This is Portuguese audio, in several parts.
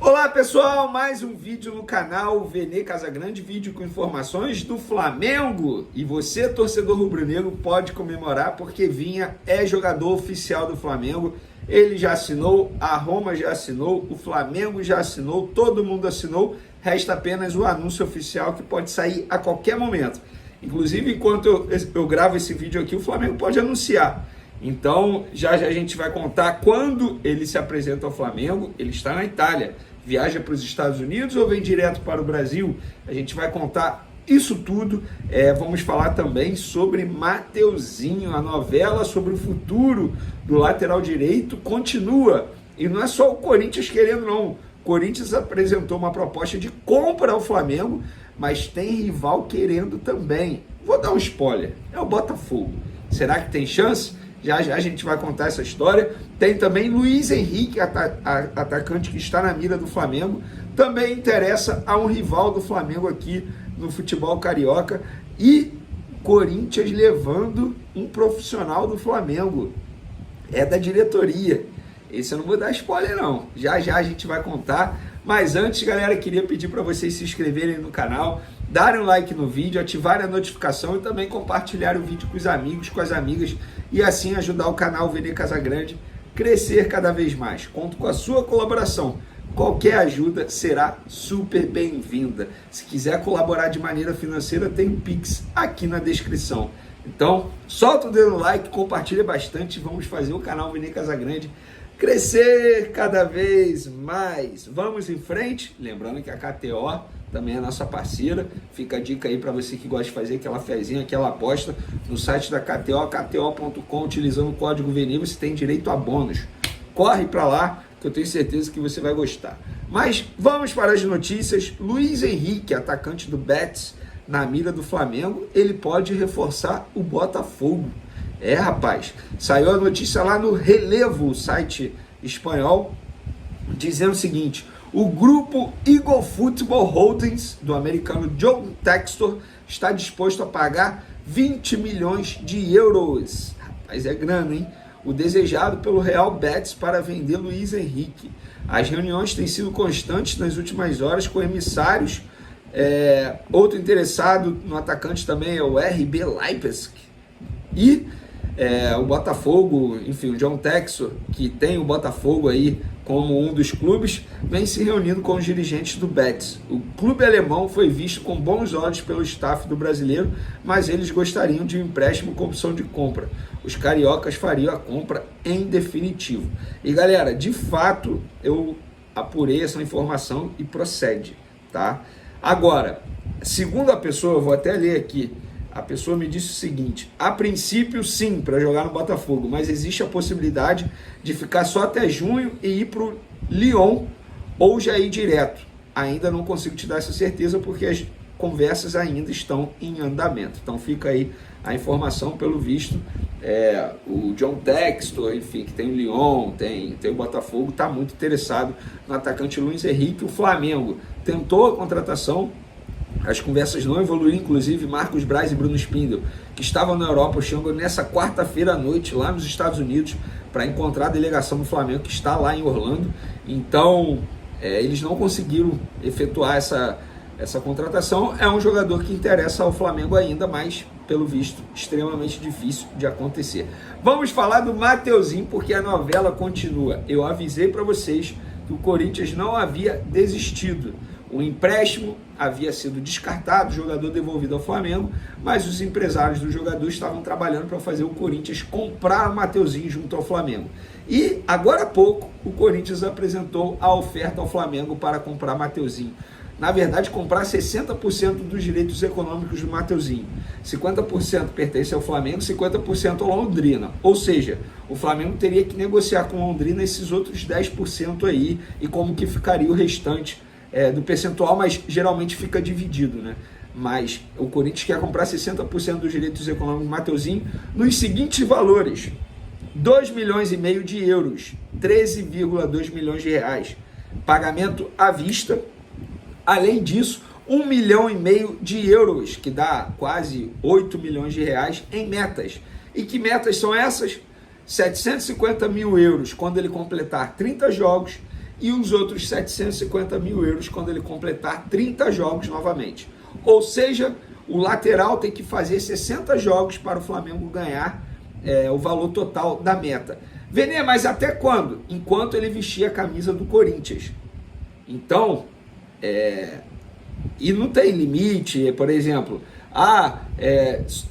Olá pessoal, mais um vídeo no canal Vene Casagrande, vídeo com informações do Flamengo. E você, torcedor rubro-negro, pode comemorar porque Vinha é jogador oficial do Flamengo. Ele já assinou, a Roma já assinou, o Flamengo já assinou, todo mundo assinou. Resta apenas o anúncio oficial que pode sair a qualquer momento. Inclusive, enquanto eu gravo esse vídeo aqui, o Flamengo pode anunciar. Então, já a gente vai contar quando ele se apresenta ao Flamengo. Ele está na Itália, viaja para os Estados Unidos ou vem direto para o Brasil? A gente vai contar isso tudo. Vamos falar também sobre Mateuzinho, a novela sobre o futuro do lateral direito continua. E não é só o Corinthians querendo, não. O Corinthians apresentou uma proposta de compra ao Flamengo, mas tem rival querendo também. Vou dar um spoiler, é o Botafogo. Será que tem chance? Já a gente vai contar essa história. Tem também Luiz Henrique, atacante que está na mira do Flamengo. Também interessa a um rival do Flamengo aqui no futebol carioca. E Corinthians levando um profissional do Flamengo. É da diretoria. Esse eu não vou dar spoiler não. Já a gente vai contar. Mas antes, galera, queria pedir para vocês se inscreverem no canal, darem um like no vídeo, ativarem a notificação e também compartilharem o vídeo com os amigos, com as amigas e assim ajudar o canal Vene Casagrande a crescer cada vez mais. Conto com a sua colaboração. Qualquer ajuda será super bem-vinda. Se quiser colaborar de maneira financeira, tem um Pix aqui na descrição. Então, solta o dedo no like, compartilha bastante e vamos fazer o canal Vene Casagrande crescer cada vez mais. Vamos em frente. Lembrando que a KTO também é nossa parceira. Fica a dica aí para você que gosta de fazer aquela fezinha, aquela aposta no site da KTO, kto.com, utilizando o código VENE, você tem direito a bônus. Corre para lá que eu tenho certeza que você vai gostar. Mas vamos para as notícias. Luiz Henrique, atacante do Betis, na mira do Flamengo, ele pode reforçar o Botafogo. Rapaz, saiu a notícia lá no Relevo, site espanhol, dizendo o seguinte: o grupo Eagle Football Holdings, do americano John Textor, está disposto a pagar 20 milhões de euros. Rapaz, é grana, hein? O desejado pelo Real Betis para vender Luiz Henrique. As reuniões têm sido constantes nas últimas horas com emissários. Outro interessado no atacante também é o RB Leipzig. E o Botafogo, enfim, o John Textor, que tem o Botafogo aí como um dos clubes, vem se reunindo com os dirigentes do Betis. O clube alemão foi visto com bons olhos pelo staff do brasileiro, mas eles gostariam de um empréstimo com opção de compra. Os cariocas fariam a compra em definitivo. E galera, de fato, eu apurei essa informação e procede, tá? Agora, segundo a pessoa, eu vou até ler aqui, a pessoa me disse o seguinte: a princípio sim, para jogar no Botafogo, mas existe a possibilidade de ficar só até junho e ir para o Lyon ou já ir direto. Ainda não consigo te dar essa certeza porque as conversas ainda estão em andamento. Então fica aí a informação, pelo visto. O John Textor, enfim, que tem o Lyon, tem o Botafogo, está muito interessado no atacante Luiz Henrique. O Flamengo tentou a contratação. As conversas não evoluíram, inclusive Marcos Braz e Bruno Spindel, que estavam na Europa, chegam nessa quarta-feira à noite lá nos Estados Unidos para encontrar a delegação do Flamengo que está lá em Orlando. Então, eles não conseguiram efetuar essa contratação. É um jogador que interessa ao Flamengo ainda, mas, pelo visto, extremamente difícil de acontecer. Vamos falar do Mateuzinho, porque a novela continua. Eu avisei para vocês que o Corinthians não havia desistido. O empréstimo havia sido descartado, o jogador devolvido ao Flamengo, mas os empresários do jogador estavam trabalhando para fazer o Corinthians comprar o Mateuzinho junto ao Flamengo. E, agora há pouco, o Corinthians apresentou a oferta ao Flamengo para comprar Mateuzinho. Na verdade, comprar 60% dos direitos econômicos do Mateuzinho. 50% pertence ao Flamengo, 50% ao Londrina. Ou seja, o Flamengo teria que negociar com o Londrina esses outros 10% aí, e como que ficaria o restante do percentual, mas geralmente fica dividido, né? Mas o Corinthians quer comprar 60% dos direitos econômicos do Mateuzinho nos seguintes valores: 2,5 milhões de euros, 13,2 milhões de reais, pagamento à vista. Além disso, 1,5 milhão de euros, que dá quase 8 milhões de reais em metas. E que metas são essas? 750 mil euros quando ele completar 30 jogos e os outros 750 mil euros quando ele completar 30 jogos novamente. Ou seja, o lateral tem que fazer 60 jogos para o Flamengo ganhar o valor total da meta. Vene, mas até quando? Enquanto ele vestir a camisa do Corinthians. Então, e não tem limite, por exemplo,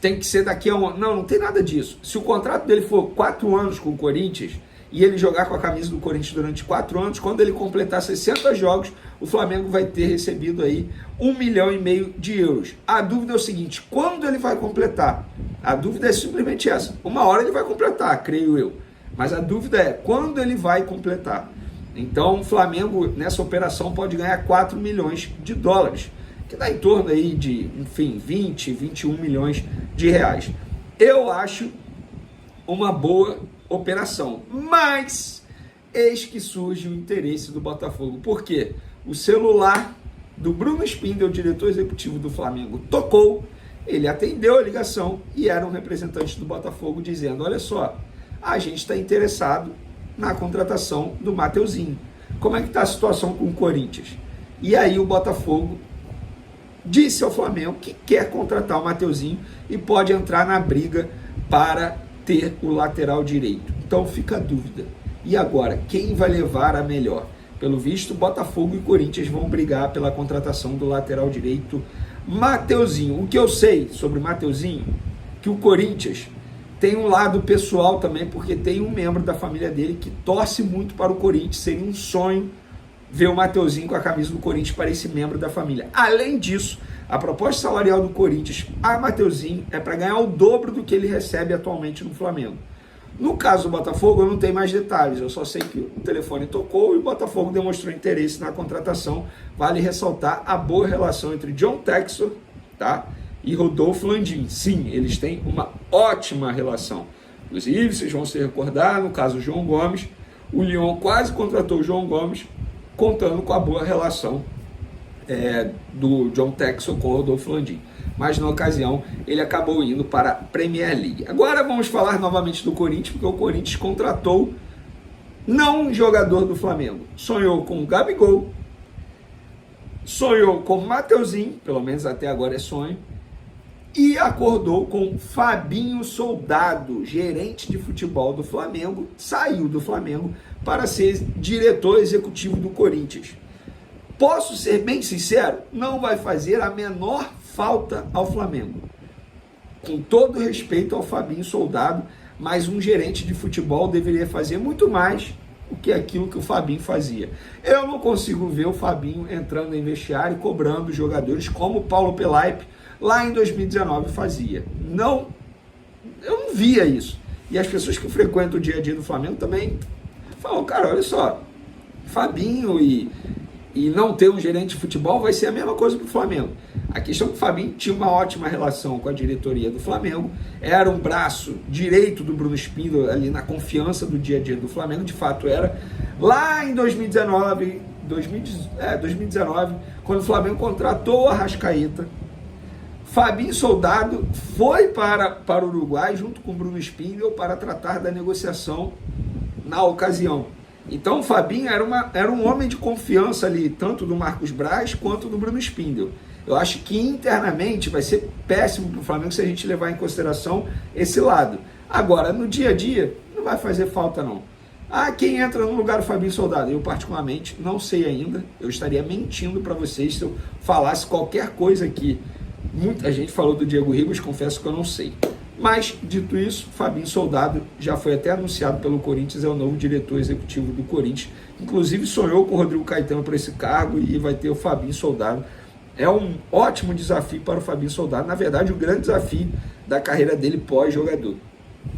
tem que ser daqui a um ano. Não tem nada disso. Se o contrato dele for 4 anos com o Corinthians e ele jogar com a camisa do Corinthians durante 4 anos, quando ele completar 60 jogos, o Flamengo vai ter recebido aí 1,5 milhão de euros. A dúvida é o seguinte, quando ele vai completar? A dúvida é simplesmente essa. Uma hora ele vai completar, creio eu. Mas a dúvida é quando ele vai completar. Então o Flamengo nessa operação pode ganhar 4 milhões de dólares, que dá em torno aí de, enfim, 20, 21 milhões de reais. Eu acho uma boa operação, mas eis que surge o interesse do Botafogo. Por quê? O celular do Bruno Spindel, diretor executivo do Flamengo, tocou, ele atendeu a ligação e era um representante do Botafogo dizendo, olha só, a gente está interessado na contratação do Mateuzinho. Como é que está a situação com o Corinthians? E aí o Botafogo disse ao Flamengo que quer contratar o Mateuzinho e pode entrar na briga para ter o lateral direito. Então fica a dúvida. E agora, quem vai levar a melhor? Pelo visto, Botafogo e Corinthians vão brigar pela contratação do lateral direito Mateuzinho. O que eu sei sobre Mateuzinho, que o Corinthians tem um lado pessoal também, porque tem um membro da família dele que torce muito para o Corinthians. Seria um sonho ver o Mateuzinho com a camisa do Corinthians para esse membro da família. Além disso, a proposta salarial do Corinthians a Mateuzinho é para ganhar o dobro do que ele recebe atualmente no Flamengo. No caso do Botafogo, eu não tenho mais detalhes, eu só sei que o telefone tocou e o Botafogo demonstrou interesse na contratação. Vale ressaltar a boa relação entre John Textor, tá, e Rodolfo Landim. Sim, eles têm uma ótima relação. Inclusive, vocês vão se recordar, no caso do João Gomes, o Lyon quase contratou o João Gomes, contando com a boa relação do John Textor com o Rodolfo Landim. Mas na ocasião ele acabou indo para a Premier League. Agora vamos falar novamente do Corinthians, porque o Corinthians contratou não um jogador do Flamengo. Sonhou com o Gabigol, sonhou com o Mateuzinho, pelo menos até agora é sonho, e acordou com Fabinho Soldado, gerente de futebol do Flamengo, saiu do Flamengo para ser diretor executivo do Corinthians. Posso ser bem sincero? Não vai fazer a menor falta ao Flamengo. Com todo respeito ao Fabinho Soldado, mas um gerente de futebol deveria fazer muito mais do que aquilo que o Fabinho fazia. Eu não consigo ver o Fabinho entrando em vestiário e cobrando jogadores como o Paulo Pelaipe lá em 2019 fazia. Não, eu não via isso. E as pessoas que frequentam o dia a dia do Flamengo também falam, cara, olha só, Fabinho e não ter um gerente de futebol vai ser a mesma coisa para o Flamengo. A questão é que o Fabinho tinha uma ótima relação com a diretoria do Flamengo, era um braço direito do Bruno Spindel ali na confiança do dia a dia do Flamengo, de fato era. Lá em 2019, quando o Flamengo contratou o Arrascaeta, Fabinho Soldado foi para o Uruguai junto com o Bruno Spindel para tratar da negociação na ocasião. Então o Fabinho era um homem de confiança ali, tanto do Marcos Braz quanto do Bruno Spindel. Eu acho que internamente vai ser péssimo para o Flamengo se a gente levar em consideração esse lado. Agora, no dia a dia, não vai fazer falta não. Quem entra no lugar do Fabinho Soldado? Eu particularmente não sei ainda. Eu estaria mentindo para vocês se eu falasse qualquer coisa aqui. Muita gente falou do Diego Ribas, confesso que eu não sei. Mas, dito isso, Fabinho Soldado já foi até anunciado pelo Corinthians, é o novo diretor executivo do Corinthians. Inclusive sonhou com o Rodrigo Caetano para esse cargo e vai ter o Fabinho Soldado. É um ótimo desafio para o Fabinho Soldado, na verdade o grande desafio da carreira dele pós-jogador.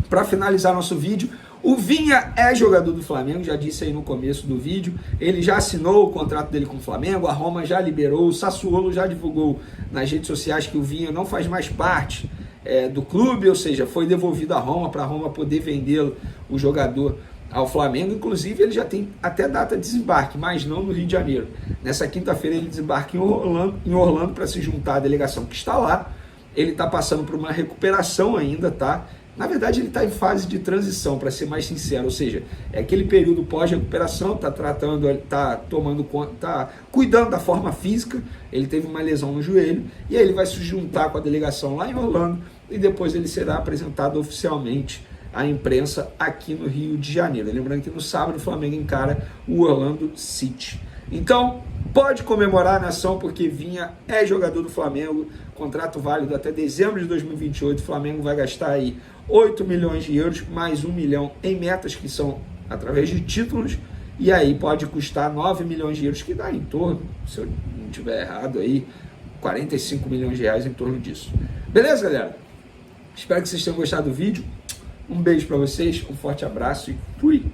Para finalizar nosso vídeo, o Vinha é jogador do Flamengo, já disse aí no começo do vídeo, ele já assinou o contrato dele com o Flamengo, a Roma já liberou, o Sassuolo já divulgou nas redes sociais que o Vinha não faz mais parte do clube, ou seja, foi devolvido à Roma para a Roma poder vender o jogador ao Flamengo. Inclusive ele já tem até data de desembarque, mas não no Rio de Janeiro. Nessa quinta-feira ele desembarca em Orlando para se juntar à delegação que está lá. Ele está passando por uma recuperação ainda, tá? Na verdade, ele está em fase de transição, para ser mais sincero, ou seja, é aquele período pós-recuperação, está cuidando da forma física, ele teve uma lesão no joelho, e aí ele vai se juntar com a delegação lá em Orlando, e depois ele será apresentado oficialmente à imprensa aqui no Rio de Janeiro. Lembrando que no sábado o Flamengo encara o Orlando City. Então, pode comemorar a nação, porque Vinha é jogador do Flamengo, contrato válido até dezembro de 2028, o Flamengo vai gastar aí 8 milhões de euros, mais 1 milhão em metas, que são através de títulos, e aí pode custar 9 milhões de euros, que dá em torno, se eu não estiver errado aí, 45 milhões de reais em torno disso. Beleza, galera? Espero que vocês tenham gostado do vídeo. Um beijo para vocês, um forte abraço e fui!